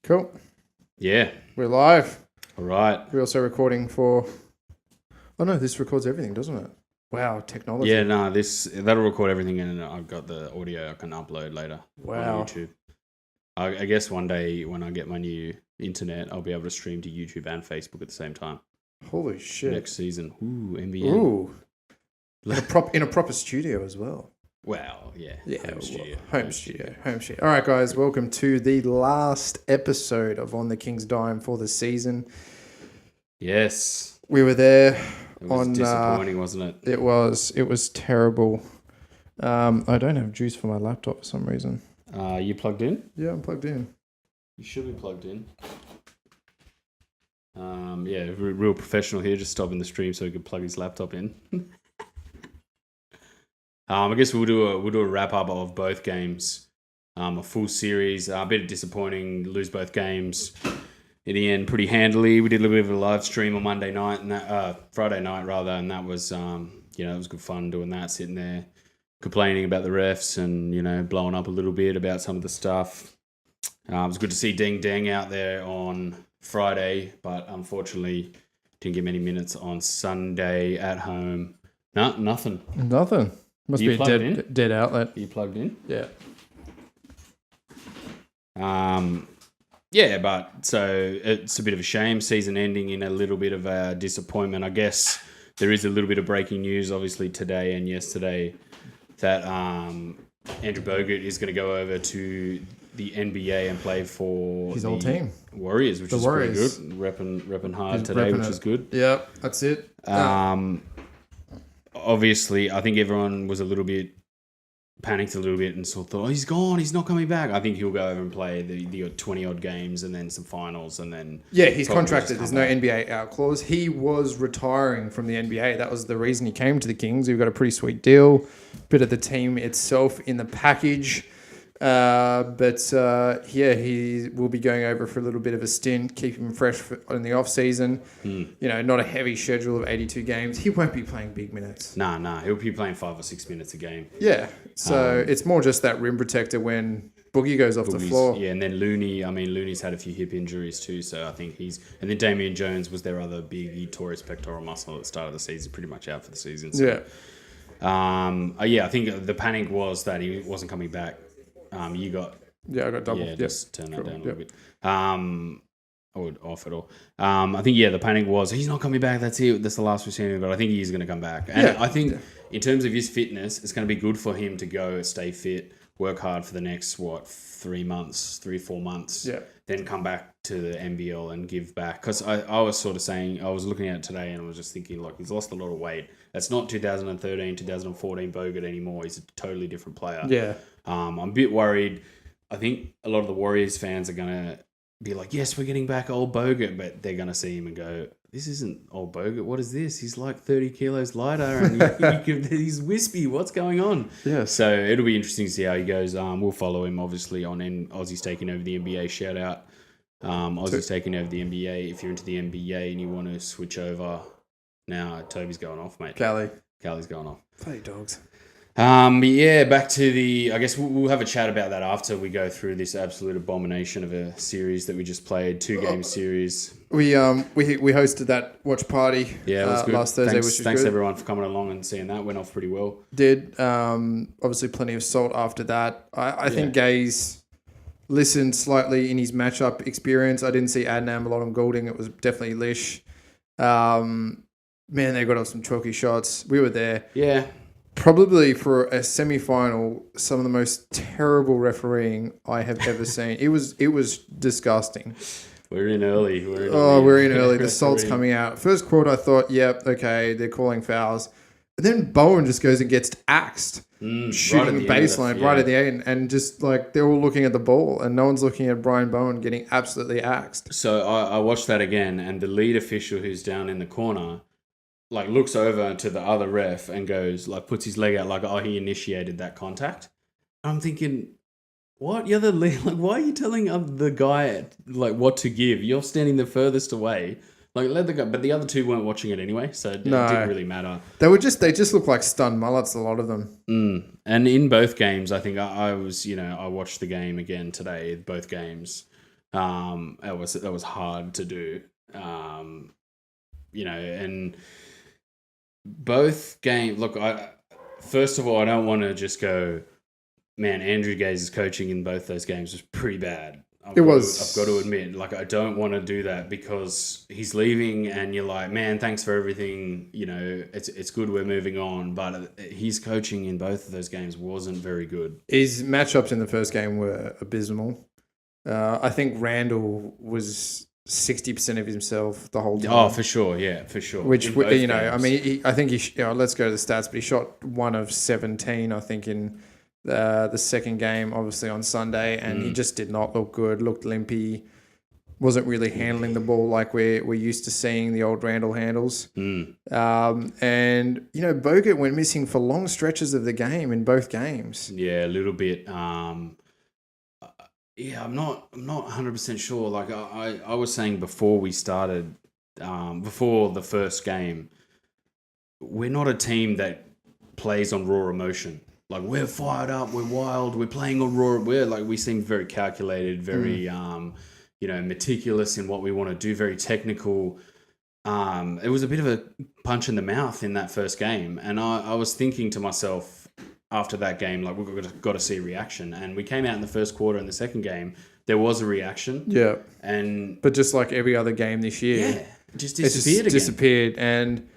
Cool. Yeah. We're live. All right. We're also recording for... Oh, no, this records everything, doesn't it? Wow, technology. Yeah, no, that'll record everything and I've got the audio I can upload later Wow. on YouTube. I guess one day when I get my new internet, I'll be able to stream to YouTube and Facebook at the same time. Holy shit. Next season. Ooh, NBA. Ooh. In a proper studio as well. Wow, yeah. Home studio. All right, guys, welcome to the last episode of On the King's Dime for the season. Yes. We were there. It was disappointing, wasn't it? It was terrible. I don't have juice for my laptop for some reason. You plugged in? Yeah, I'm plugged in. You should be plugged in. Yeah, real professional here, just stopping the stream so he could plug his laptop in. I guess we'll do a wrap up of both games, a full series. A bit disappointing, lose both games. In the end, pretty handily. We did a little bit of a live stream on Monday night and Friday night rather, and that was it was good fun doing that, sitting there complaining about the refs and blowing up a little bit about some of the stuff. It was good to see Ding Dang out there on Friday, but unfortunately didn't get many minutes on Sunday at home. No, nothing. Nothing. Must be a dead outlet. Are you plugged in? Yeah. Yeah, but so it's a bit of a shame. Season ending in a little bit of a disappointment. I guess there is a little bit of breaking news, obviously, today and yesterday, that Andrew Bogut is going to go over to the NBA and play for his old team, Warriors, which is pretty good. Repping hard today, which is good. Yeah, that's it. Obviously, I think everyone was panicked a little bit and sort of thought, oh, he's gone, he's not coming back. I think he'll go over and play the 20-odd games and then some finals and then... Yeah, he's contracted. There's no NBA out clause. He was retiring from the NBA. That was the reason he came to the Kings. He got a pretty sweet deal. Bit of the team itself in the package. He will be going over for a little bit of a stint, keep him fresh in the off-season. Not a heavy schedule of 82 games. He won't be playing big minutes. Nah. He'll be playing 5 or 6 minutes a game. Yeah, so it's more just that rim protector when Boogie goes off the floor. Yeah, and then Looney's had a few hip injuries too, so I think and then Damian Jones was their other big, he tore his pectoral muscle at the start of the season, pretty much out for the season. So, yeah. I think the panic was that he wasn't coming back. I got double. Yeah, just turn that down a little bit. Or off at all. I think, the panic was, he's not coming back, that's it, that's the last we've seen him, but I think he is going to come back. And I think in terms of his fitness, it's going to be good for him to go stay fit, work hard for the next, 3 months, 3-4 months, then come back to the NBL and give back. Because I was sort of saying, I was looking at it today and I was just thinking, he's lost a lot of weight. That's not 2013, 2014 Bogut anymore. He's a totally different player. Yeah. I'm a bit worried. I think a lot of the Warriors fans are going to be like, yes, we're getting back old Bogut, but they're going to see him and go, this isn't old Bogut. What is this? He's like 30 kilos lighter and he's wispy. What's going on? Yeah. So it'll be interesting to see how he goes. We'll follow him, obviously, on Aussies Taking Over the NBA. Shout out. Aussies Taking Over the NBA. If you're into the NBA and you want to switch over, now Toby's going off, mate. Callie's going off. Bloody dogs. Back to I guess we'll have a chat about that after we go through this absolute abomination of a series that we just played, 2-game series. We hosted that watch party. Yeah, it was good. Last Thursday, which was thanks good. Everyone for coming along and seeing that. Went off pretty well. Did obviously plenty of salt after that. I think Gaze listened slightly in his matchup experience. I didn't see Adnan Malone Golding. It was definitely Lish. Man, they got off some chalky shots. We were there. Yeah. Probably for a semi-final, some of the most terrible refereeing I have ever seen. It was disgusting. We're in early. We're in early. The salt's coming out. First quarter, I thought, yep, okay, they're calling fouls. And then Bowen just goes and gets axed, shooting the baseline right at the end. And just they're all looking at the ball and no one's looking at Brian Bowen getting absolutely axed. So I watched that again and the lead official who's down in the corner looks over to the other ref and goes, puts his leg out he initiated that contact. I'm thinking, what? You're the lead. Why are you telling the guy, what to give? You're standing the furthest away. Let the guy, but the other two weren't watching it anyway, so it didn't really matter. They just look like stunned mullets, a lot of them. And in both games, I think I was, I watched the game again today, both games. That was hard to do. And both games. Look, first of all, I don't want to just go, man, Andrew Gaze's coaching in both those games was pretty bad. I've got to admit, like, I don't want to do that because he's leaving and you're like, man, thanks for everything. It's good we're moving on. But his coaching in both of those games wasn't very good. His matchups in the first game were abysmal. I think Randall was 60% of himself the whole time. Oh, for sure. Yeah, for sure. Which, I mean, I think let's go to the stats, but he shot 1 of 17, I think, in the second game, obviously on Sunday, and he just did not look good, looked limpy, wasn't really handling the ball like we're used to seeing the old Randall handles. And, Bogut went missing for long stretches of the game in both games. Yeah, a little bit. I'm not 100% sure. Like I was saying before we started, before the first game, we're not a team that plays on raw emotion. Like, we're fired up, we're wild, we're playing on raw. We seem very calculated, very meticulous in what we want to do, very technical. It was a bit of a punch in the mouth in that first game, and I was thinking to myself after that game, like, we've got to see reaction. And we came out in the first quarter in the second game, there was a reaction. Yeah. But just like every other game this year, it just disappeared again. Disappeared, and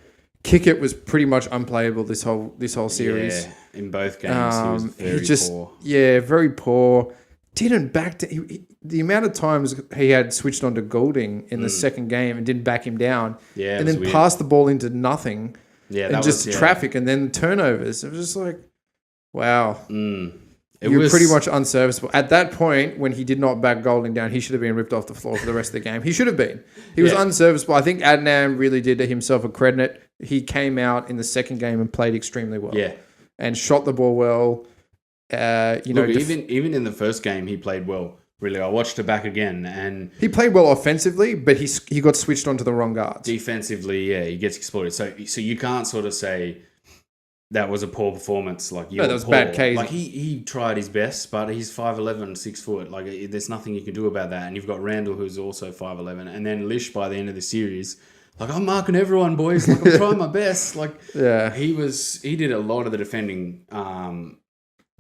Kickett was pretty much unplayable this whole series. Yeah, in both games, he was very poor. Yeah, very poor. Didn't back to the amount of times he had switched on to Goulding in the second game and didn't back him down. Yeah, and then passed the ball into nothing. Yeah, and just traffic and then turnovers. It was just like, wow. You were pretty much unserviceable. At that point, when he did not back Goulding down, he should have been ripped off the floor for the rest of the game. He should have been. He was unserviceable. I think Adnan really did himself a credit. He came out in the second game and played extremely well. Yeah. And shot the ball well. Even in the first game, he played well. Really, I watched it back again, and he played well offensively, but he got switched onto the wrong guards. Defensively, he gets exploited. So you can't sort of say that was a poor performance. Like, that was bad case. Like, he tried his best, but he's 5'11", 6 foot. Like, there's nothing you can do about that. And you've got Randall, who's also 5'11", and then Lish by the end of the series. Like, I'm marking everyone, boys. Like, I'm trying my best. Like, he did a lot of the defending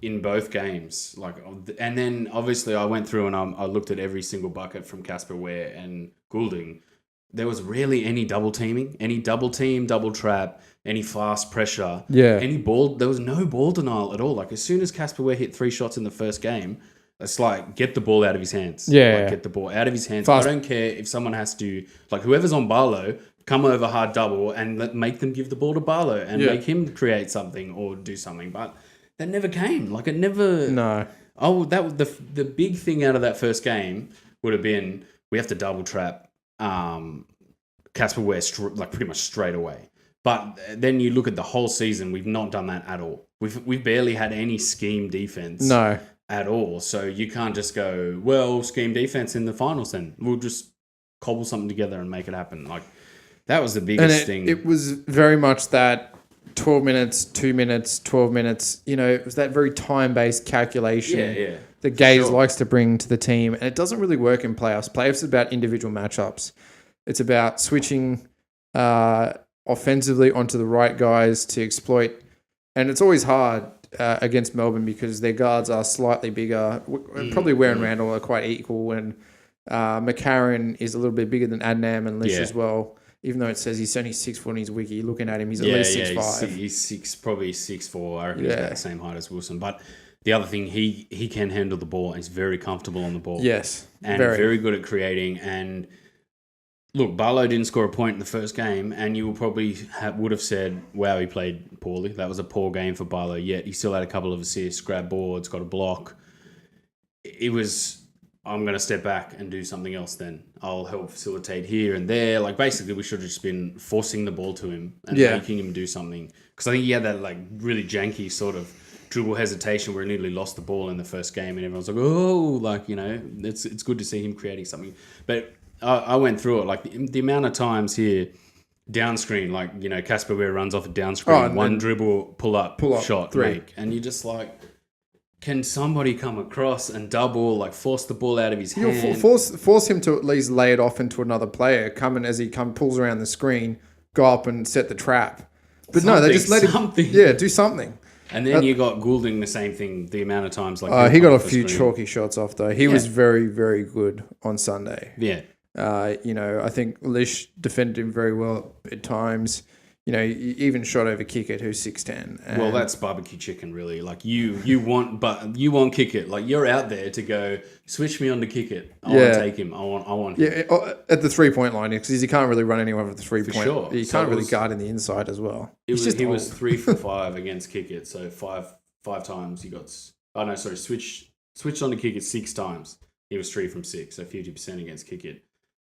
in both games. Like, and then obviously I went through and I looked at every single bucket from Casper Ware and Goulding. There was rarely any double teaming, any double team, double trap, any fast pressure, any ball. There was no ball denial at all. Like, as soon as Casper Ware hit 3 shots in the first game, it's like, get the ball out of his hands. Get the ball out of his hands. Fast. I don't care if someone has to, like, whoever's on Barlow, come over hard double and make them give the ball to Barlow and make him create something or do something. But that never came. Like, it never. No. Oh, that the big thing out of that first game would have been, we have to double trap Casper Ware pretty much straight away. But then you look at the whole season, we've not done that at all. We've barely had any scheme defense. No. At all. So you can't just go, well, scheme defense in the finals then. We'll just cobble something together and make it happen. Like, that was the biggest thing. It was very much that 12 minutes, 2 minutes, 12 minutes. It was that very time-based calculation that Gaze likes to bring to the team. And it doesn't really work in playoffs. Playoffs is about individual matchups. It's about switching offensively onto the right guys to exploit. And it's always hard against Melbourne because their guards are slightly bigger. Probably Ware and Randall are quite equal. And McCarron is a little bit bigger than Adnam and Lish as well. Even though it says he's only 6 foot on his wiki, looking at him, he's at least 6'5". He's probably 6'4". I reckon he's about the same height as Wilson. But the other thing, he can handle the ball. He's very comfortable on the ball. Yes. And very good at creating. And look, Barlow didn't score a point in the first game, and you will probably would have said, wow, he played poorly. That was a poor game for Barlow, yet he still had a couple of assists, grabbed boards, got a block. It was, I'm going to step back and do something else then. I'll help facilitate here and there. Like, basically, we should have just been forcing the ball to him and making him do something. Because I think he had that, like, really janky sort of dribble hesitation where he nearly lost the ball in the first game, and everyone's like, oh, like, it's good to see him creating something. But I went through it. Like, the amount of times here, down screen, like, Casper Ware runs off a down screen, one dribble, pull up shot, 3. make. And you're just like, can somebody come across and double, like force the ball out of his hand? Force him to at least lay it off into another player. As he pulls around the screen, go up and set the trap. But no, they just let him. Yeah, do something. And then you got Goulding the same thing. The amount of times he got a few chalky shots off though. He was very, very good on Sunday. Yeah. I think Lish defended him very well at times. He even shot over Kickett, who's 6'10". Well, that's barbecue chicken, really. Like you want Kickett. Like you're out there to go switch me on to Kickett. I want to take him. I want him. Yeah, at the 3-point line because he can't really run anyone at the 3-point. Sure. He can't really guard in the inside as well. He was 3 for 5 against Kickett. So five times he got. Oh no, sorry. Switched on to Kickett 6 times. He was 3 from 6, so 50% against Kickett,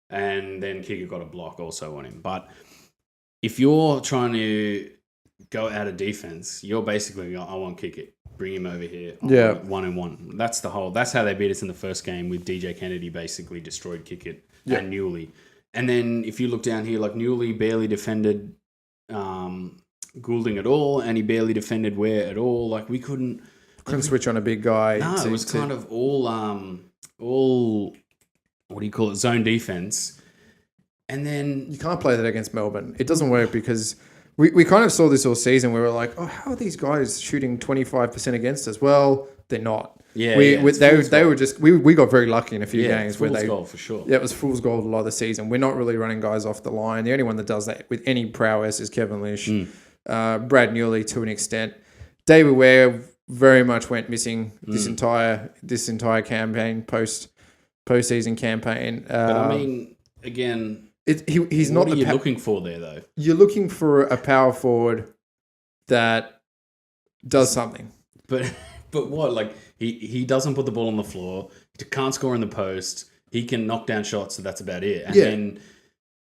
and then Kickett got a block also on him, but. If you're trying to go out of defense, you're basically going, I want Kickett. Bring him over here. Yeah. 1-on-1. That's how they beat us in the first game with DJ Kennedy basically destroyed Kickett and Newley. And then if you look down here, like Newley barely defended Goulding at all, and he barely defended Ware at all. Like we couldn't switch on a big guy. No, it was kind of all what do you call it? Zone defense. And then you can't play that against Melbourne. It doesn't work because we kind of saw this all season. We were like, oh, how are these guys shooting 25% against us? Well, they're not. Yeah, they were just we got very lucky in a few games where goal for sure. Yeah, it was fool's gold a lot of the season. We're not really running guys off the line. The only one that does that with any prowess is Kevin Lish, Brad Newley to an extent. David Ware very much went missing this entire campaign postseason campaign. But I mean, again. He's not. What are you looking for there, though? You're looking for a power forward that does something. But what? Like he doesn't put the ball on the floor. He can't score in the post. He can knock down shots, so that's about it. And then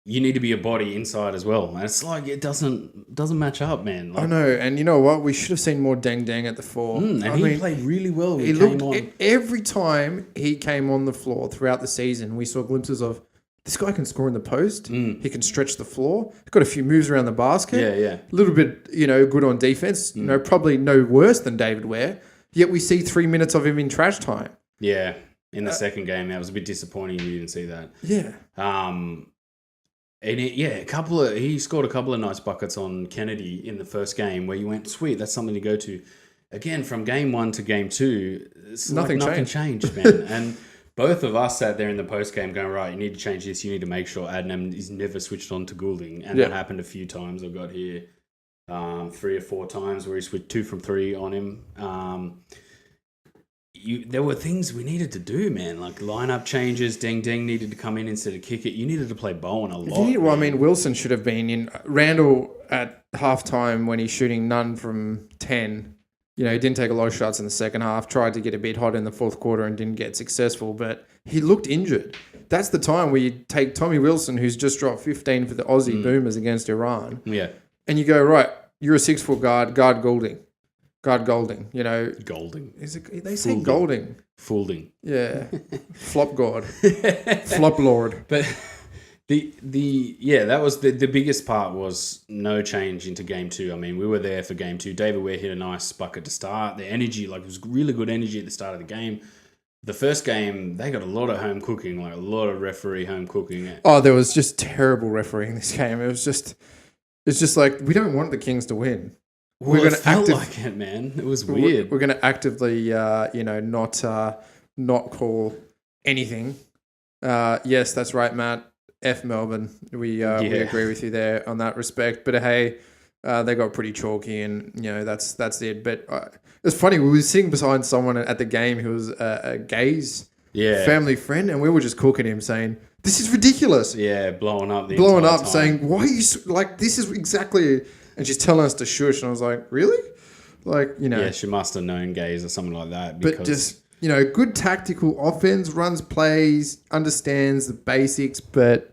you need to be a body inside as well. And it's like it doesn't match up, man. Like, I know, and you know what? We should have seen more Deng Deng at the 4. He played really well. He came on. Every time he came on the floor throughout the season, we saw glimpses of. This guy can score in the post. He can stretch the floor. He's got a few moves around the basket. Yeah. A little bit, good on defense. Probably no worse than David Ware. Yet we see 3 minutes of him in trash time. Yeah, in the second game, that was a bit disappointing. You didn't see that. Yeah. He scored a couple of nice buckets on Kennedy in the first game where you went, sweet, that's something to go to. Again, from game 1 to game 2, nothing changed, man. And both of us sat there in the post game going, right, you need to change this. You need to make sure Adnam is never switched on to Goulding. And that happened a few times. I got here 3 or 4 times where he switched 2 from 3 on him. There were things we needed to do, man. Like lineup changes. Deng Deng needed to come in instead of Kickett. You needed to play Bowen a lot. Wilson should have been in. Randall at halftime when he's shooting none from 10. He didn't take a lot of shots in the second half, tried to get a bit hot in the fourth quarter and didn't get successful, but he looked injured. That's the time where you take Tommy Wilson, who's just dropped 15 for the Aussie Boomers against Iran. Yeah. And you go, right, you're a 6-foot guard Goulding. Guard Goulding, Golding. They say Goulding. Foolding. Yeah. Flop God. Flop Lord. But that was the biggest part was no change into game 2. I mean, we were there for game 2. David Ware hit a nice bucket to start. The energy, it was really good energy at the start of the game. The first game, they got a lot of home cooking, a lot of referee home cooking. Oh, there was just terrible refereeing this game. It's just like, we don't want the Kings to win. Well, it felt like it, man. It was weird. We're going to actively, not call anything. Yes, that's right, Matt. F Melbourne. We agree with you there on that respect. But hey, they got pretty chalky, and that's it. But it's funny. We were sitting beside someone at the game who was a Gaze family friend, and we were just cooking him, saying, "This is ridiculous." Yeah, blowing up, saying, "Why are you like this? Is exactly." And she's telling us to shush, and I was like, "Really?" Yeah, she must have known Gaze or something like that. But just. Good tactical offense, runs plays, understands the basics, but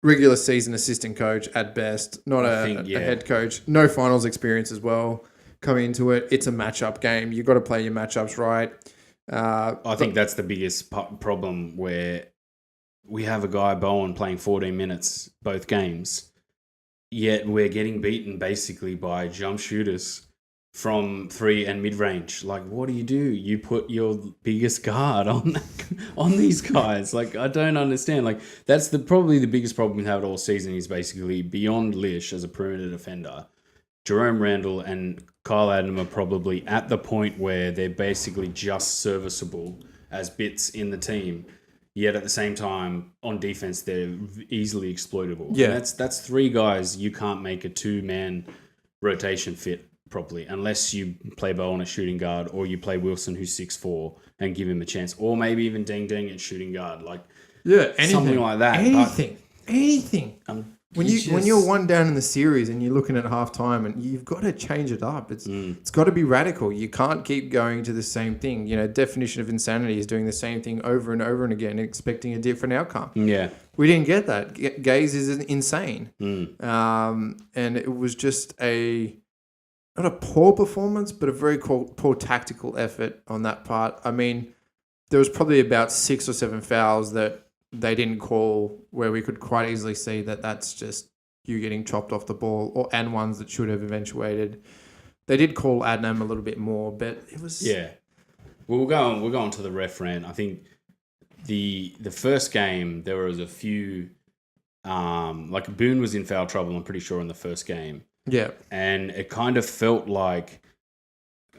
regular season assistant coach at best, not a head coach. No finals experience as well coming into it. It's a matchup game. You've got to play your matchups right. I think that's the biggest problem where we have a guy, Bowen, playing 14 minutes both games, yet we're getting beaten basically by jump shooters from 3 and mid-range. Like, what do? You put your biggest guard on these guys. Like, I don't understand. Like, that's probably the biggest problem we have all season is basically beyond Lish as a perimeter defender. Jerome Randall and Kyle Adam are probably at the point where they're basically just serviceable as bits in the team. Yet at the same time, on defense, they're easily exploitable. Yeah. And that's 3 guys you can't make a 2-man rotation fit properly unless you play Bowen at shooting guard or you play Wilson who's 6'4" and give him a chance, or maybe even Deng Deng at shooting guard, like something like that. Anything. When you're one down in the series and you're looking at half time and you've got to change it up. It's got to be radical. You can't keep going to the same thing. Definition of insanity is doing the same thing over and over and again, expecting a different outcome. Yeah, we didn't get that. Gaze is insane, and it was just not a poor performance, but a very poor tactical effort on that part. I mean, there was probably about 6 or 7 fouls that they didn't call where we could quite easily see that that's just you getting chopped off the ball, and ones that should have eventuated. They did call Adnam a little bit more, but it was... Yeah. Well, we'll go on to the ref rant. I think the first game, there was a few... like Boone was in foul trouble, I'm pretty sure, in the first game. Yeah. And it kind of felt like,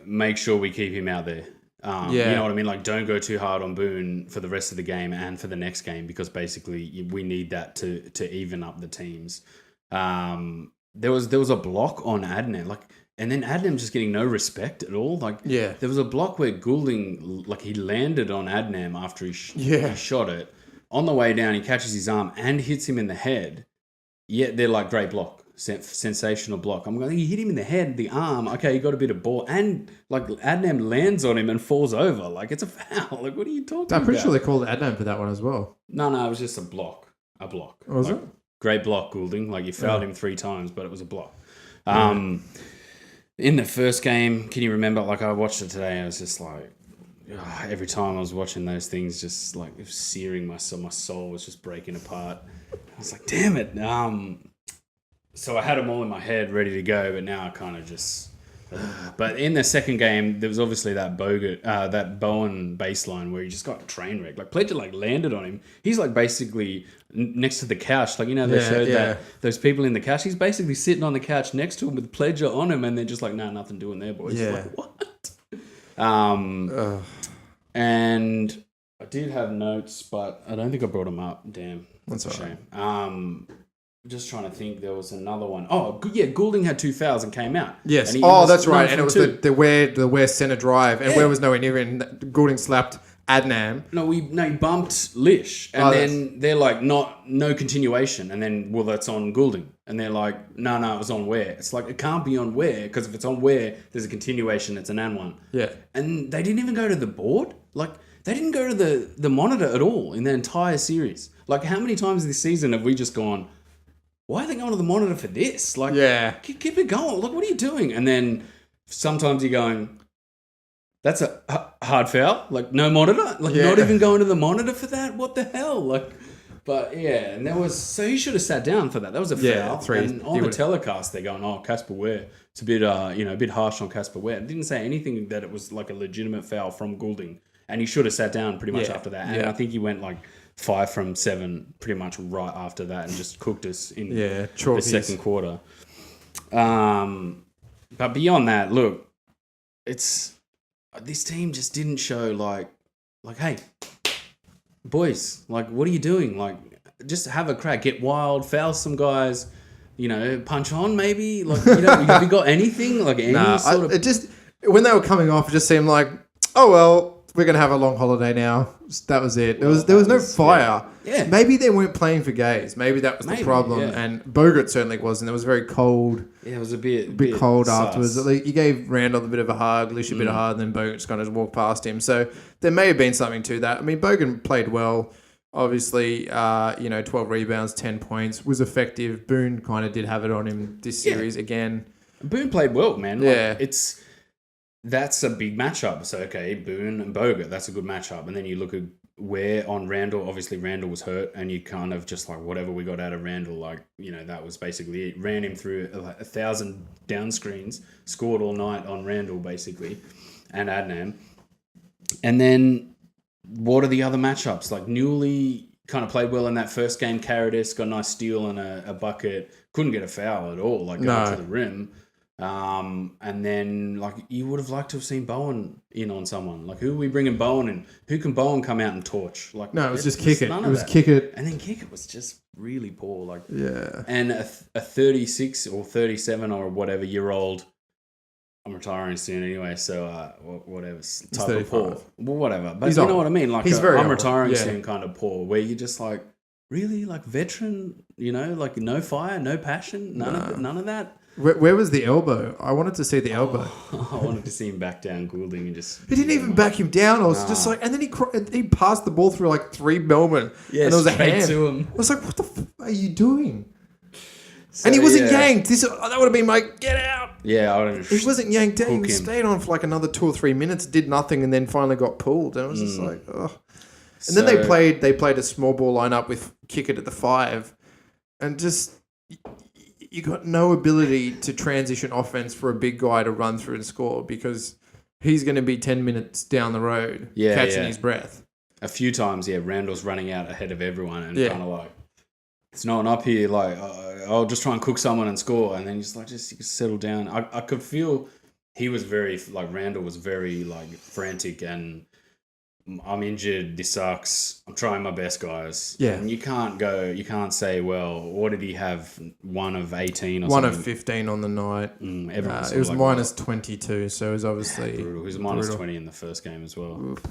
make sure we keep him out there. You know what I mean? Like, don't go too hard on Boone for the rest of the game and for the next game, because basically we need that to even up the teams. There was a block on Adnan, like, and then Adnan just getting no respect at all. Like, there was a block where Goulding, like, he landed on Adnan after he shot it. On the way down, he catches his arm and hits him in the head. Yet they're like, great block. Sensational block. I'm going, you hit him in the head, the arm. Okay, you got a bit of ball. And like Adnam lands on him and falls over. Like, it's a foul. Like, what are you talking about? I'm pretty sure they called Adnam for that one as well. No, it was just a block. A block. Was like, it? Great block, Goulding. Like, you fouled him 3 times, but it was a block. In the first game, can you remember? Like, I watched it today. I was just like, every time I was watching those things, just like it was searing my soul. My soul was just breaking apart. I was like, damn it. So I had them all in my head ready to go, but now I kind of just... But in the second game, there was obviously that Bogut, that Bowen baseline where he just got train wrecked. Like, Pledger, like, landed on him. He's, like, basically next to the couch. Like, they showed that those people in the couch. He's basically sitting on the couch next to him with Pledger on him, and they're just like, nah, nothing doing there, boys. Yeah. Like, what? And I did have notes, but I don't think I brought them up. Damn. That's a shame. Just trying to think, there was another one. Oh, yeah, Goulding had 2 fouls and came out. Yes. That's right. And it was the where center drive, and where was nowhere near in. Goulding slapped Adnam. No, he bumped Lish, and then they're like, no continuation, and then that's on Goulding, and they're like, no, it was on Ware. It's like, it can't be on Ware, because if it's on Ware, there's a continuation. It's an and one. Yeah. And they didn't even go to the board. Like, they didn't go to the monitor at all in the entire series. Like, how many times this season have we just gone, why are they going to the monitor for this? Like, keep it going. Like, what are you doing? And then sometimes you're going, that's a hard foul. Like, no monitor. Like, not even going to the monitor for that. What the hell? Like, but yeah. And so he should have sat down for that. That was a foul. And on the telecast, they're going, oh, Casper Ware. It's a bit, a bit harsh on Casper Ware. It didn't say anything that it was like a legitimate foul from Goulding. And he should have sat down pretty much after that. And I think he went like 5 from 7 pretty much right after that and just cooked us in the second quarter. But beyond that, look, this team just didn't show like, hey, boys, like, what are you doing? Like, just have a crack, get wild, foul some guys, punch on maybe. Like, have you got anything? Like, it just, when they were coming off, it just seemed like, oh well, we're going to have a long holiday now. That was it. There was no fire. Yeah. Maybe they weren't playing for gays. Maybe that was the problem. Yeah. And Bogut certainly wasn't. It was very cold. Yeah, it was a bit cold sus. Afterwards. You gave Randall a bit of a hug, Lish a bit of a hug, and then Bogut just kind of walked past him. So there may have been something to that. I mean, Bogut played well. Obviously, 12 rebounds, 10 points. Was effective. Boone kind of did have it on him this series again. Boone played well, man. That's a big matchup. So, okay, Boone and Bogut, that's a good matchup. And then you look at where on Randall, obviously Randall was hurt, and you kind of just like whatever we got out of Randall, like, you know, that was basically it. Ran him through like 1,000 down screens, scored all night on Randall basically, and Adnan. And then what are the other matchups? Like Newley kind of played well in that first game. Carradis got a nice steal and a bucket. Couldn't get a foul at all, like going to the rim. And then like you would have liked to have seen Bowen in on someone. Like who are we bringing Bowen in? Who can Bowen come out and torch? Like no, it was just kick it. It was kick it, and then kick it was just really poor. Like yeah, and a 36 or 37 or whatever year old. I'm retiring soon anyway, so whatever type of poor, well, whatever. But you know what I mean? Like I'm retiring soon, kind of poor. Where you're just like really like veteran, you know, like no fire, no passion, none of that. Where was the elbow? I wanted to see the elbow. I wanted to see him back down Goulding and just... He didn't even back him down. I was just like... And then he passed the ball through like 3 Melbourne. Yeah, and there was a hand. To him. I was like, what the f*** are you doing? So, and he wasn't yanked. That would have been like, get out. Yeah, I would have... He wasn't yanked down. He stayed on for like another 2 or 3 minutes, did nothing, and then finally got pulled. And I was just like, oh. And then they played a small ball lineup with kick it at the 5. And just... You got no ability to transition offense for a big guy to run through and score because he's going to be 10 minutes down the road catching his breath. A few times, Randall's running out ahead of everyone and kind of like, it's no one up here, like, I'll just try and cook someone and score. And then he's like, just settle down. I could feel he was very, like, Randall was very, like, frantic and I'm injured, this sucks, I'm trying my best, guys. Yeah. And you can't say, well, what did he have? 1 of 18 or one something? 1 of 15 on the night. It was like minus 22, so it was obviously... brutal. It was minus 20 in the first game as well. Oof.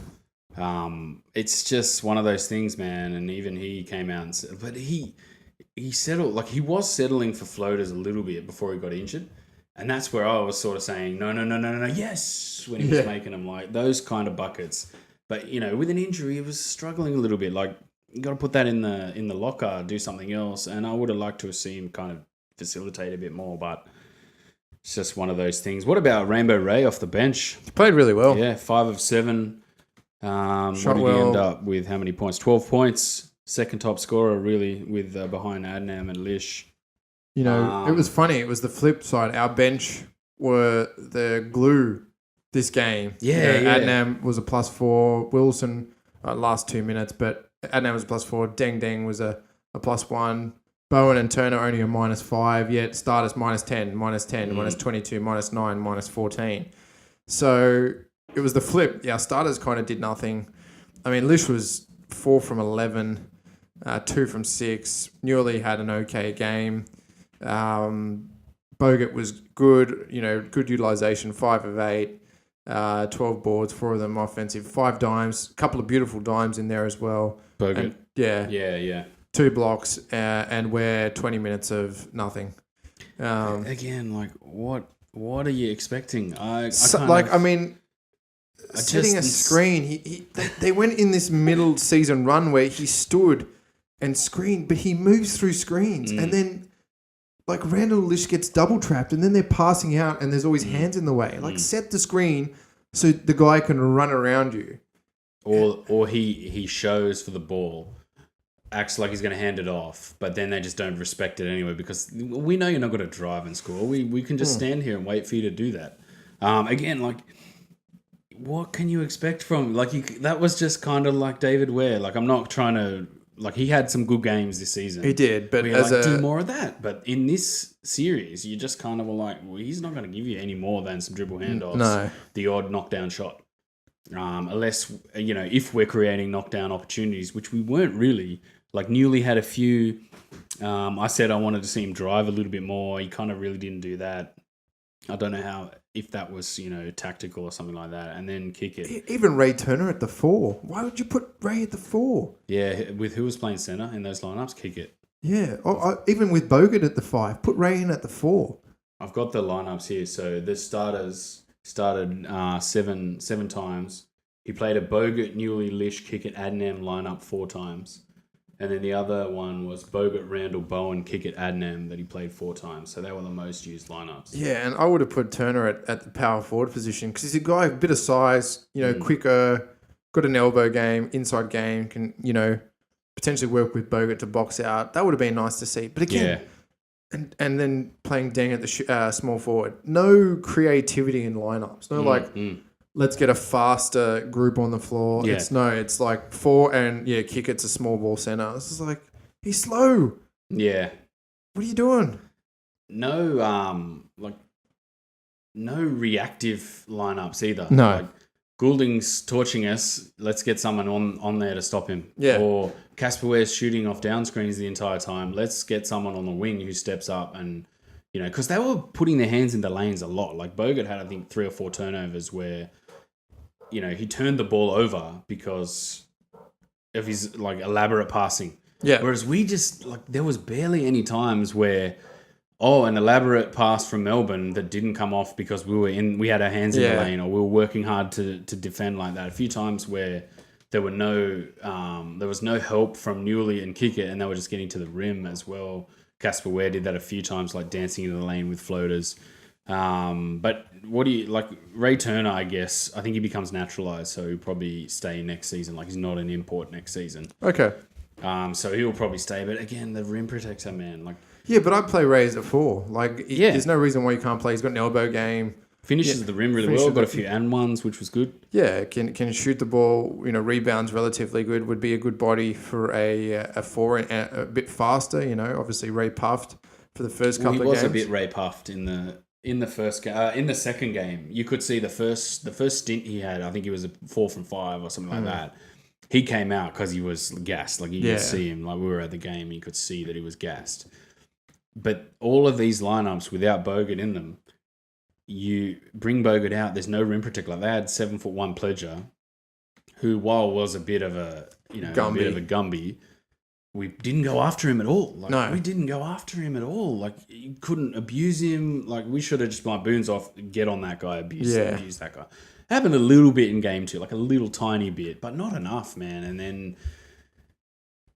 It's just one of those things, man, and even he came out and said... But he settled... Like, he was settling for floaters a little bit before he got injured. And that's where I was sort of saying, no, yes, when he was making them, like, those kind of buckets... But, you know, with an injury, he was struggling a little bit. Like, you got to put that in the locker, do something else. And I would have liked to have seen him kind of facilitate a bit more, but it's just one of those things. What about Rainbow Ray off the bench? He played really well. Yeah, 5 of 7. What did he end up with? How many points? 12 points. Second top scorer, really, with behind Adnam and Lish. You know, it was funny. It was the flip side. Our bench were the glue this game. Adnam was a +4. Wilson, last 2 minutes, but Adnam was a +4. Deng Deng was a +1. Bowen and Turner only a -5, yet starters -10, -10, -22, -9, -14. So it was the flip. Yeah, starters kind of did nothing. I mean, Lish was 4 from 11, 2 from 6. Newley had an okay game. Bogut was good, good utilization, 5 of 8. 12 boards, 4 of them offensive, 5 dimes, a couple of beautiful dimes in there as well. Bogut. Yeah. 2 blocks, and we're 20 minutes of nothing. Again, like, what are you expecting? Setting a screen, they went in this middle season run where he stood and screened, but he moves through screens, and then like Randall Lish gets double trapped and then they're passing out and there's always hands in the way. Like set the screen so the guy can run around you. Or he shows for the ball, acts like he's going to hand it off, but then they just don't respect it anyway because we know you're not going to drive and score. We can just stand here and wait for you to do that. Again, like, what can you expect from... Like, that was just kind of like David Ware. Like, I'm not trying to... Like, he had some good games this season. He did, but do more of that. But in this series, you just kind of were like, well, he's not going to give you any more than some dribble handoffs, the odd knockdown shot. Unless, if we're creating knockdown opportunities, which we weren't really. Like, Newley had a few. I said I wanted to see him drive a little bit more. He kind of really didn't do that. I don't know if that was, tactical or something like that, and then kick it. Even Ray Turner at the 4. Why would you put Ray at the 4? Yeah, with who was playing centre in those lineups, kick it. Yeah, even with Bogut at the 5, put Ray in at the 4. I've got the lineups here. So the starters started 7 times. He played a Bogut, Newley, Lish, kick it, Adnam lineup 4 times. And then the other one was Bogut, Randall, Bowen, kick it, Adnam that he played 4 times. So they were the most used lineups. Yeah, and I would have put Turner at the power forward position because he's a guy with a bit of size, quicker, got an elbow game, inside game, can, potentially work with Bogut to box out. That would have been nice to see. But again, and then playing Deng at the small forward. No creativity in lineups. No let's get a faster group on the floor. Yeah. It's like 4 and kick it to small ball center. It's just like, he's slow. Yeah. What are you doing? No, no reactive lineups either. No. Like, Goulding's torching us. Let's get someone on there to stop him. Yeah. Or Casper Ware's shooting off down screens the entire time. Let's get someone on the wing who steps up and, because they were putting their hands in the lanes a lot. Like Bogut had, I think, 3 or 4 turnovers where, he turned the ball over because of his elaborate passing. Yeah. Whereas we just there was barely any times where, an elaborate pass from Melbourne that didn't come off because we had our hands in the lane, or we were working hard to defend like that. A few times where there was no help from Newley and Kicker, and they were just getting to the rim as well. Casper Ware did that a few times, dancing in the lane with floaters. But what do you Ray Turner? I guess I think he becomes naturalized, so he'll probably stay next season. He's not an import next season. Okay. So he'll probably stay. But again, the rim protector, man, Yeah, but I'd play Ray as a 4. There's no reason why you can't play. He's got an elbow game. Finishes the rim really well. Got a few and ones, which was good. Yeah, can shoot the ball. Rebounds relatively good. Would be a good body for a 4 and a bit faster. Obviously Ray puffed for the first couple of games. He was a bit Ray puffed in the first in the second game. You could see the first stint he had. I think he was a 4 from 5 or something like that. He came out because he was gassed. You could see him. We were at the game, you could see that he was gassed. But all of these lineups without Bogut in them, you bring Bogut out, there's no rim protector. They had 7'1" Pledger, who was a bit of a Gumby, we didn't go after him at all. We didn't go after him at all. You couldn't abuse him. We should have just my boons off, get on that guy, abuse that guy. Happened a little bit in game 2, a little tiny bit, but not enough, man. And then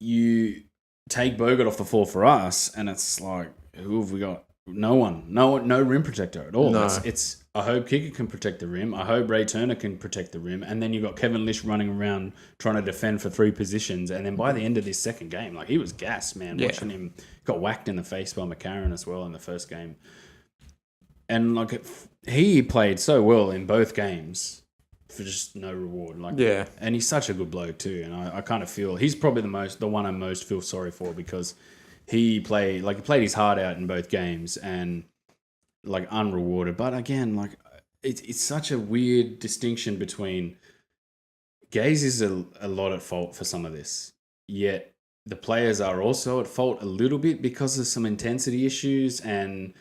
you take Bogut off the floor for us, and it's who have we got? No one. No rim protector at all. No. It's I hope Kicker can protect the rim. I hope Ray Turner can protect the rim. And then you've got Kevin Lish running around trying to defend for 3 positions. And then by the end of this second game, he was gassed, man. Yeah. Watching him, got whacked in the face by McCarron as well in the first game. And he played so well in both games for just no reward. And he's such a good bloke too. And I kind of feel he's probably the one I most feel sorry for, because he played his heart out in both games and unrewarded. But again, it's such a weird distinction between Gaze is a lot at fault for some of this, yet the players are also at fault a little bit because of some intensity issues and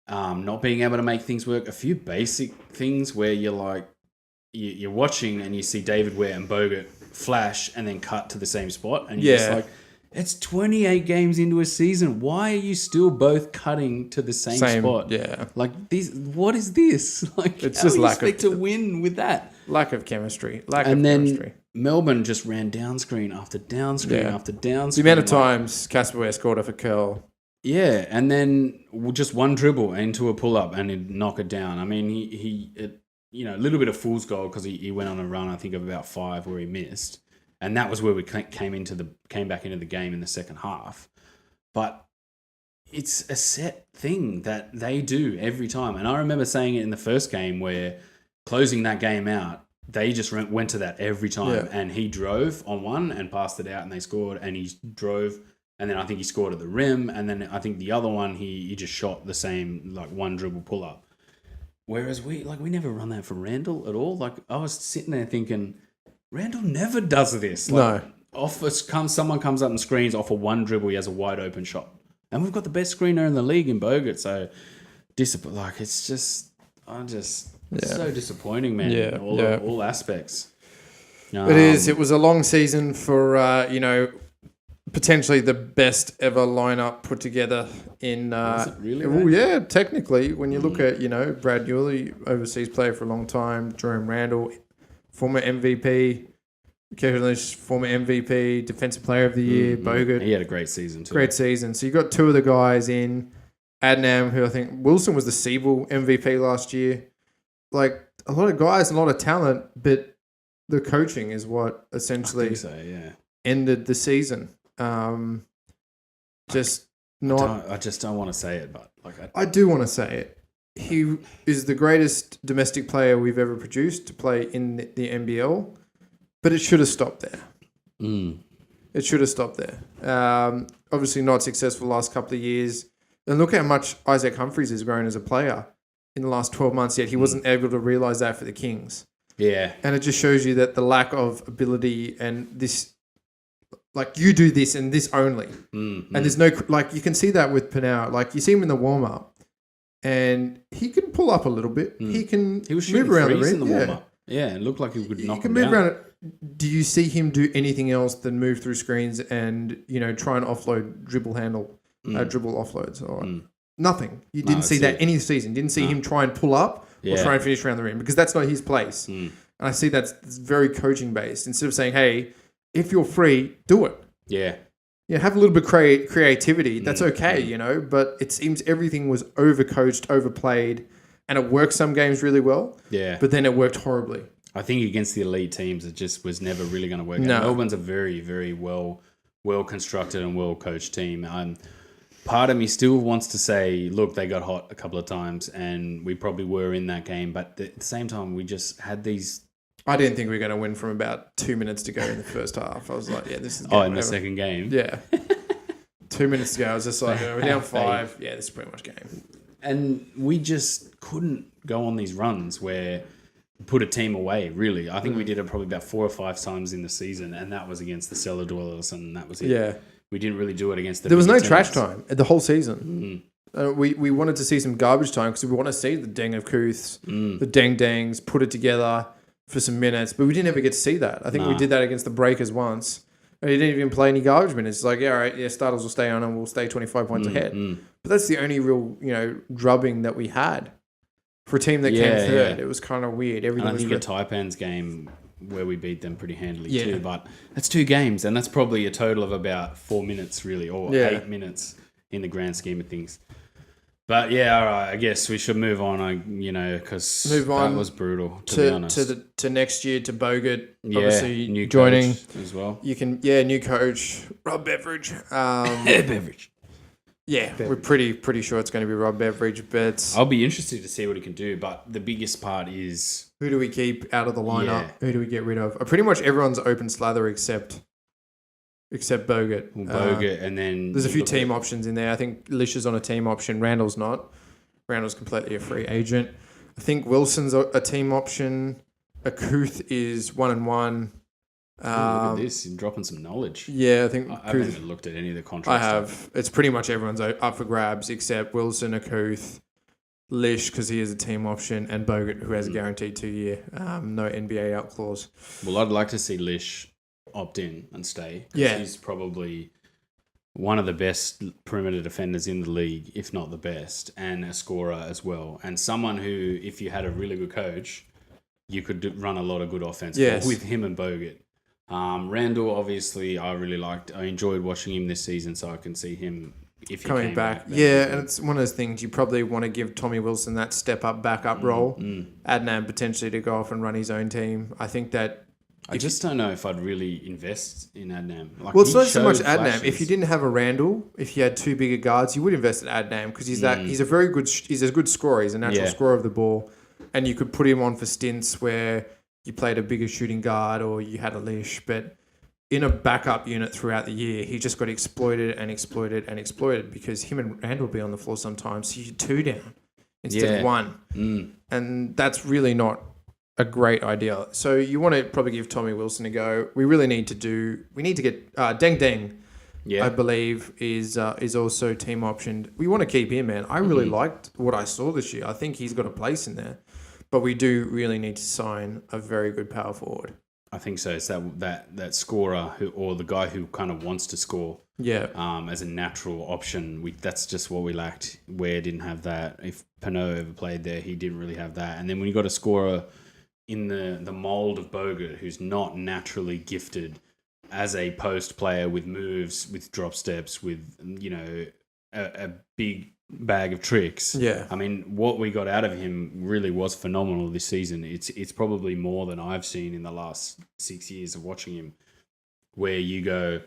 not being able to make things work. A few basic things where you're watching and you see David Ware and Bogut flash and then cut to the same spot, and you're just it's 28 games into a season. Why are you still both cutting to the same spot? Yeah. What is this? It's just lack of to win with that. Lack of chemistry. Then Melbourne just ran down screen after down screen after down screen. The amount of times Casper Ware scored off a curl. Yeah, and then just one dribble into a pull-up and he'd knock it down. I mean, he a little bit of fool's gold because he went on a run, I think, of about 5 where he missed. And that was where we came back into the game in the second half. But it's a set thing that they do every time. And I remember saying it in the first game where closing that game out, they just went to that every time. Yeah. And he drove on one and passed it out and they scored. And he drove, and then I think he scored at the rim. And then I think the other one, he just shot the same, one dribble pull-up. Whereas we never run that for Randall at all. I was sitting there thinking, Randall never does this. No. Someone comes up and screens off of one dribble, he has a wide open shot. And we've got the best screener in the league in Bogut. So, it's just so disappointing, man. Yeah. All aspects. It is. It was a long season for, potentially the best ever lineup put together in. Is it really? Well, yeah, technically, when you look at, Brad Newley, overseas player for a long time, Jerome Randall, former MVP, Kevin Lish, former MVP, Defensive Player of the Year, Bogut. He had a great season too. Great season. So you got 2 of the guys in. Adnam, who I think Wilson was the Siebel MVP last year. A lot of guys and a lot of talent, but the coaching is what essentially ended the season. Just not. I just don't want to say it, but I do want to say it. He is the greatest domestic player we've ever produced to play in the NBL, but it should have stopped there. It should have stopped there. Obviously not successful the last couple of years. And look how much Isaac Humphries has grown as a player in the last 12 months, yet he wasn't able to realise that for the Kings. Yeah. And it just shows you that the lack of ability and this, like, you do this and this only. And there's no, like, you can see that with Pinau. Like, you see him in the warm-up and he can pull up a little bit. He was move around the rim. In the warm-up. Yeah, it looked like he could knock him move down. Around it. Do you see him do anything else than move through screens and, try and offload dribble offloads? Or nothing. You didn't see that any season. Didn't see him try and pull up or try and finish around the rim because that's not his place. And I see that's very coaching based. Instead of saying, hey, if you're free, do it. Yeah. Yeah, have a little bit of creativity. That's okay, but it seems everything was overcoached, overplayed, and it worked some games really well. Yeah. But then it worked horribly. I think against the elite teams, it just was never really going to work. No. Melbourne's a very, very well constructed and well coached team. Part of me still wants to say, look, they got hot a couple of times, and we probably were in that game. But at the same time, we just had these. I didn't think we were going to win from about 2 minutes to go in the first half. I was like, yeah, this is. The second game. Yeah. 2 minutes to go, I was just like, we're down 5. Yeah, this is pretty much game. And we just couldn't go on these runs where. Put a team away, really. I think we did it probably about 4 or 5 times in the season, and that was against the cellar dwellers, and that was it. Yeah. We didn't really do it against the There was no trash time the whole season. We wanted to see some garbage time because we want to see the Deng of Kuths, the Dangs, put it together for some minutes, but we didn't ever get to see that. I think we did that against the Breakers once, and he didn't even play any garbage minutes. It's like, yeah, all right, starters will stay on and we'll stay 25 points ahead. But that's the only real, drubbing that we had. For a team that came third, it was kind of weird. Everything and I think a Taipan's game where we beat them pretty handily too, but that's 2 games, and that's probably a total of about 4 minutes really, or 8 minutes in the grand scheme of things. But yeah, all right, I guess we should move on, because that was brutal, to be honest. To next year, to Bogut, obviously new joining as well. You can, new coach, Rob Beveridge. Beveridge. Yeah, we're pretty sure it's going to be Rob Beveridge, but I'll be interested to see what he can do. But the biggest part is who do we keep out of the lineup? Yeah. Who do we get rid of? Pretty much everyone's open slather except Bogut. Bogut, and then there's a few team options in there. I think Lish is on a team option. Randall's not. Randall's completely a free agent. I think Wilson's a team option. Akuth is 1-1. Look at this, you're dropping some knowledge. Yeah, I think I haven't even looked at any of the contracts. I have. It's pretty much everyone's up for grabs except Wilson, Akuth, Lish because he is a team option, and Bogut who has a guaranteed 2-year, no NBA out clause. Well, I'd like to see Lish opt in and stay. Yeah, he's probably one of the best perimeter defenders in the league, if not the best, and a scorer as well, and someone who, if you had a really good coach, you could run a lot of good offense with him and Bogut. Randall, obviously, I really liked. I enjoyed watching him this season, so I can see him if he coming back. Yeah, and it's one of those things you probably want to give Tommy Wilson that step up, backup role. Adnan potentially to go off and run his own team. I think that. I just don't know if I'd really invest in Adnan. Well, it's not so much Adnan. If you didn't have a Randall, if you had 2 bigger guards, you would invest in Adnan because he's a very good. He's a good scorer. He's a natural scorer of the ball, and you could put him on for stints where. You played a bigger shooting guard or you had a Lish, but in a backup unit throughout the year, he just got exploited because him and Randall will be on the floor sometimes. So you're 2 down instead of 1. And that's really not a great idea. So you want to probably give Tommy Wilson a go. We need to get Deng. I believe is also team optioned. We want to keep him, man. I really liked what I saw this year. I think he's got a place in there. But we do really need to sign a very good power forward. I think so. It's that scorer or the guy who kind of wants to score. Yeah. As a natural option. That's just what we lacked. Ware didn't have that. If Pinot ever played there, he didn't really have that. And then when you got a scorer in the mold of Bogut, who's not naturally gifted as a post player with moves, with drop steps, with a big bag of tricks. Yeah. I mean, what we got out of him really was phenomenal this season. It's probably more than I've seen in the last 6 years of watching him, where you go,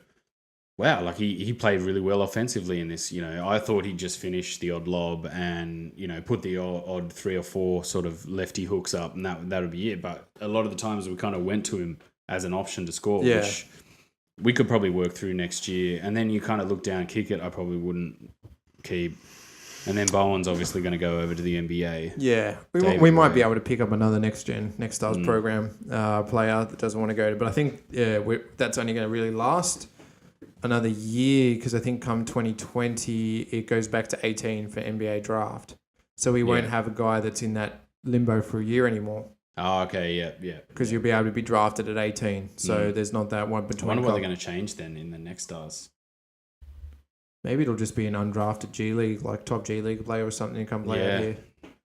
wow, like he played really well offensively in this. You know, I thought he'd just finish the odd lob and, you know, put the odd 3 or 4 sort of lefty hooks up, and that would be it. But a lot of the times we kind of went to him as an option to score, which we could probably work through next year. And then you kind of look down, kick it, I probably wouldn't keep. And then Bowen's obviously going to go over to the NBA. Yeah, we might be able to pick up another next stars program player that doesn't want to go to. But I think that's only going to really last another year, because I think come 2020 it goes back to 18 for NBA draft. So we won't have a guy that's in that limbo for a year anymore. Oh, okay, yeah. Because you'll be able to be drafted at 18. So there's not that one between. I wonder what they're going to change then in the next stars. Maybe it'll just be an undrafted G League, like top G League player or something, to come play out here.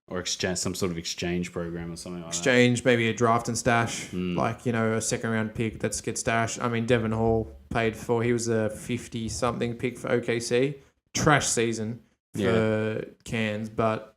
Or exchange, some sort of exchange program or something like that. Exchange, maybe a draft and stash, like, you know, a second round pick that gets stashed. I mean, Devin Hall he was a 50-something pick for OKC. Trash season for Cairns, but,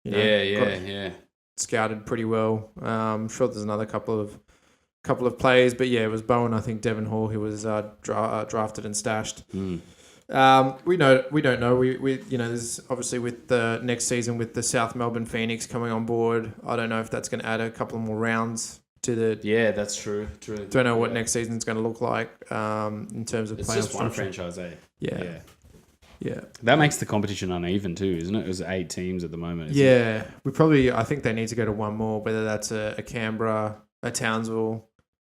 you know, scouted pretty well. I'm sure there's another couple of players, but it was Bowen, I think, Devin Hall, who was drafted and stashed. We don't know. We you know, there's obviously with the next season with the South Melbourne Phoenix coming on board. I don't know if that's going to add a couple more rounds to the. Yeah, that's true. Don't know what next season's going to look like in terms of. It's just one franchise, eh? Yeah. That makes the competition uneven too, isn't it? It was 8 teams at the moment. I think they need to go to one more. Whether that's a Canberra, a Townsville,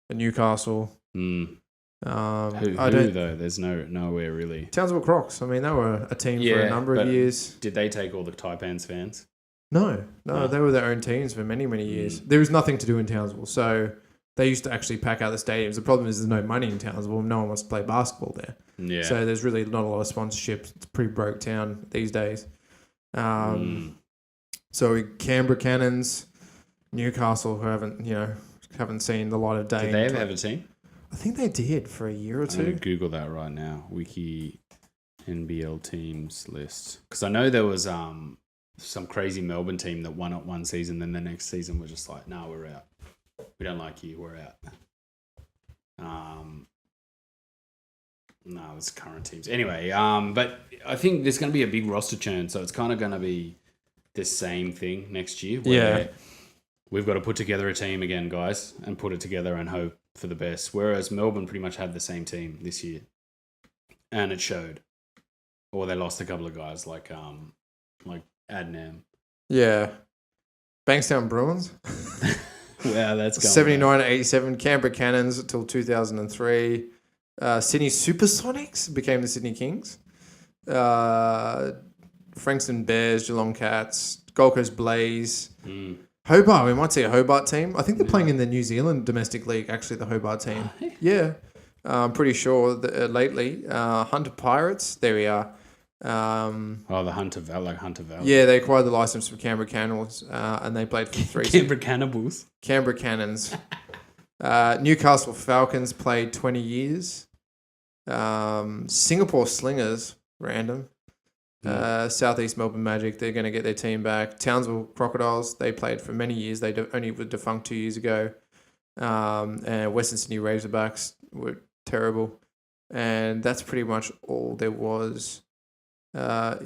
a Newcastle. Who though? There's nowhere really. Townsville Crocs. I mean, they were a team for a number of years. Did they take all the Taipans fans? No, they were their own teams for many, many years. There was nothing to do in Townsville, so they used to actually pack out the stadiums. The problem is there's no money in Townsville. No one wants to play basketball there. Yeah. So there's really not a lot of sponsorships. It's a pretty broke town these days. So Canberra Cannons, Newcastle, who haven't seen the light of day. Did they ever have a team? I think they did for a year or two. I'm going to Google that right now. Wiki NBL teams list. Because I know there was some crazy Melbourne team that won it one season, then the next season was just like, no, we're out. We don't like you. We're out. No, it's current teams. Anyway, but I think there's going to be a big roster churn, so it's kind of going to be the same thing next year. Where we've got to put together a team again, guys, and put it together and hope for the best. Whereas Melbourne pretty much had the same team this year, and it showed. Or they lost a couple of guys like Adnam. Yeah, Bankstown Bruins. Wow, that's going 79-87. Canberra Cannons until 2003. Sydney Supersonics became the Sydney Kings. Frankston Bears, Geelong Cats, Gold Coast Blaze. Hobart, we might see a Hobart team. I think they're playing in the New Zealand domestic league, actually, the Hobart team. Yeah. I'm pretty sure that, lately. Hunter Pirates, there we are. The Hunter Valley. Yeah, they acquired the license from Canberra Cannibals, and they played for 3 seasons. Canberra Cannibals? Canberra Cannons. Newcastle Falcons played 20 years. Singapore Slingers, random. Southeast Melbourne Magic, they're going to get their team back. Townsville Crocodiles, they played for many years. They only were defunct 2 years ago. And Western Sydney Razorbacks were terrible. And that's pretty much all there was. So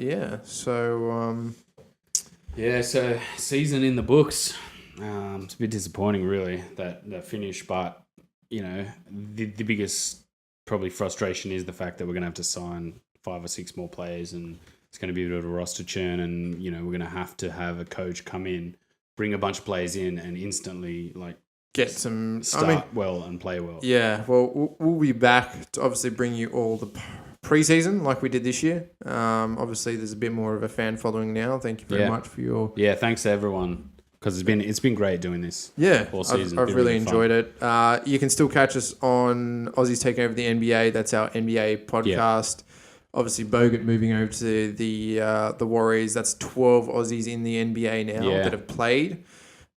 season in the books. It's a bit disappointing, really, that finish. But, you know, the biggest probably frustration is the fact that we're going to have to sign 5 or 6 more players, and it's going to be a bit of a roster churn, and, you know, we're going to have a coach come in, bring a bunch of players in, and instantly, like, get some... well and play well. Yeah, well, we'll be back to obviously bring you all the pre-season like we did this year. Obviously, there's a bit more of a fan following now. Thank you very much for your... Yeah, thanks to everyone, because it's been great doing this. Yeah, all season. I've really enjoyed it. You can still catch us on Aussies Taking over the NBA. That's our NBA podcast. Yeah. Obviously, Bogut moving over to the Warriors. That's 12 Aussies in the NBA now that have played.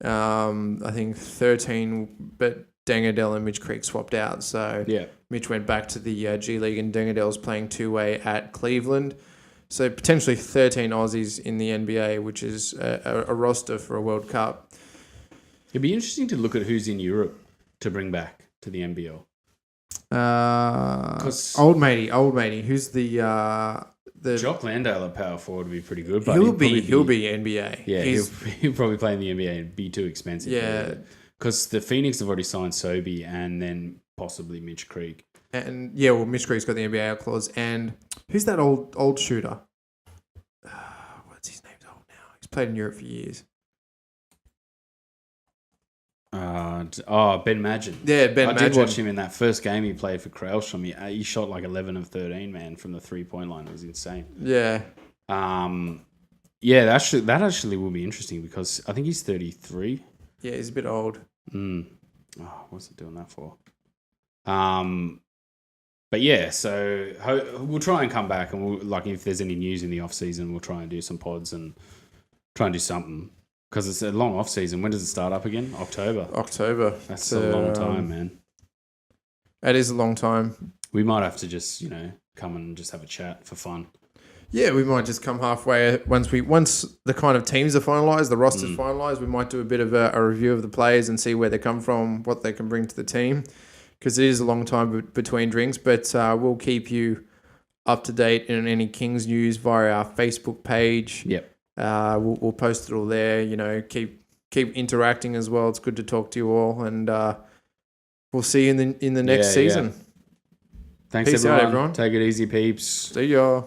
I think 13, but Dangadell and Mitch Creek swapped out. So Mitch went back to the G League, and Dangadell's playing 2-way at Cleveland. So potentially 13 Aussies in the NBA, which is a roster for a World Cup. It'd be interesting to look at who's in Europe to bring back to the NBL. Old matey. Who's the Jock Landale at power forward would be pretty good. But he'll be NBA. Yeah, he'll probably play in the NBA and be too expensive. Yeah, because the Phoenix have already signed Sobey and then possibly Mitch Creek. And Mitch Creek's got the NBA clause. And who's that old shooter? What's his name? Old now. He's played in Europe for years. Ben Madgen. Yeah, Ben Madgen. I did watch him in that first game he played for Kralsham. He shot like 11 of 13, man, from the 3-point line. It was insane. Yeah. That actually will be interesting because I think he's 33. Yeah, he's a bit old. What's he doing that for? But yeah, so we'll try and come back and if there's any news in the off season, we'll try and do some pods and try and do something. Because it's a long off season. When does it start up again? October. That's a long time, man. It is a long time. We might have to just, come and just have a chat for fun. Yeah, we might just come halfway once the kind of teams are finalised, the roster's finalised. We might do a bit of a review of the players and see where they come from, what they can bring to the team, because it is a long time between drinks. But we'll keep you up to date in any Kings news via our Facebook page. Yep. We'll post it all there. Keep interacting as well. It's good to talk to you all, and we'll see you in the next season. Thanks, Peace everyone. out, everyone. Take it easy, peeps. See ya.